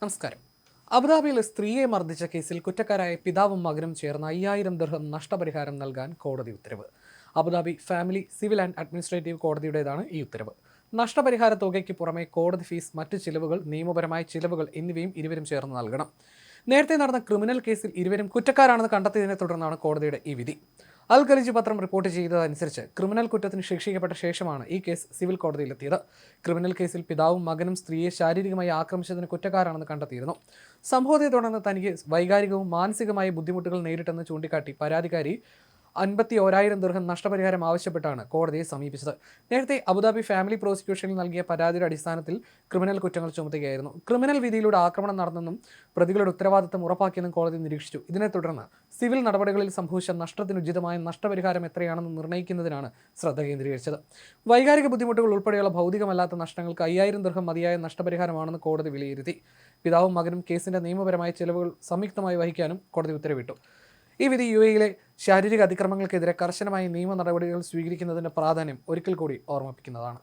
നമസ്കാരം. അബുദാബിയിൽ സ്ത്രീയെ മർദ്ദിച്ച കേസിൽ കുറ്റക്കാരായ പിതാവും മകനും ചേർന്ന് 5000 ദിർഹം നഷ്ടപരിഹാരം നൽകാൻ കോടതി ഉത്തരവ്. Abu Dhabi family civil and administrative കോടതിയുടേതാണ് ഈ ഉത്തരവ്. നഷ്ടപരിഹാര തുകയ്ക്ക് പുറമെ കോടതി ഫീസ്, മറ്റ് ചിലവുകൾ, നിയമപരമായ ചിലവുകൾ എന്നിവയും ഇരുവരും ചേർന്ന് നൽകണം. നേരത്തെ നടന്ന ക്രിമിനൽ കേസിൽ ഇരുവരും കുറ്റക്കാരാണെന്ന് കണ്ടെത്തിയതിനെ തുടർന്നാണ് കോടതിയുടെ ഈ വിധി. അൽ ഖലീജ് പത്രം റിപ്പോർട്ട് ചെയ്തതനുസരിച്ച് ക്രിമിനൽ കുറ്റത്തിന് ശിക്ഷിക്കപ്പെട്ട ശേഷമാണ് ഈ കേസ് സിവിൽ കോടതിയിലെത്തിയത്. ക്രിമിനൽ കേസിൽ പിതാവും മകനും സ്ത്രീയെ ശാരീരികമായി ആക്രമിച്ചതിന് കുറ്റക്കാരാണെന്ന് കണ്ടെത്തിയിരുന്നു. സംഭവത്തെ തുടർന്ന് തനിക്ക് വൈകാരികവും മാനസികമായ ബുദ്ധിമുട്ടുകൾ നേരിട്ടെന്ന് ചൂണ്ടിക്കാട്ടി പരാതിക്കാരി 51,000 ദിർഹം നഷ്ടപരിഹാരം ആവശ്യപ്പെട്ടാണ് കോടതിയെ സമീപിച്ചത്. നേരത്തെ അബുദാബി ഫാമിലി പ്രോസിക്യൂഷനിൽ നൽകിയ പരാതിയുടെ അടിസ്ഥാനത്തിൽ ക്രിമിനൽ കുറ്റങ്ങൾ ചുമത്തുകയായിരുന്നു. ക്രിമിനൽ വിധിയിലൂടെ ആക്രമണം നടന്നെന്നും പ്രതികളുടെ ഉത്തരവാദിത്തം ഉറപ്പാക്കിയെന്നും കോടതി നിരീക്ഷിച്ചു. ഇതിനെ തുടർന്ന് സിവിൽ നടപടികളിൽ സംഭവിച്ച നഷ്ടത്തിനുചിതമായ നഷ്ടപരിഹാരം എത്രയാണെന്ന് നിർണ്ണയിക്കുന്നതിനാണ് ശ്രദ്ധ കേന്ദ്രീകരിച്ചത്. വൈകാരിക ബുദ്ധിമുട്ടുകൾ ഉൾപ്പെടെയുള്ള ഭൗതികമല്ലാത്ത നഷ്ടങ്ങൾക്ക് 5000 ദിർഹം മതിയായ നഷ്ടപരിഹാരമാണെന്ന് കോടതി വിലയിരുത്തി. പിതാവും മകനും കേസിന്റെ നിയമപരമായ ചെലവുകൾ സംയുക്തമായി വഹിക്കാനും കോടതി ഉത്തരവിട്ടു. ഈ വിധി UAE-യിലെ ശാരീരിക അതിക്രമങ്ങൾക്കെതിരെ കർശനമായ നിയമ നടപടികൾ സ്വീകരിക്കുന്നതിൻ്റെ പ്രാധാന്യം ഒരിക്കൽ കൂടി ഓർമ്മിപ്പിക്കുന്നതാണ്.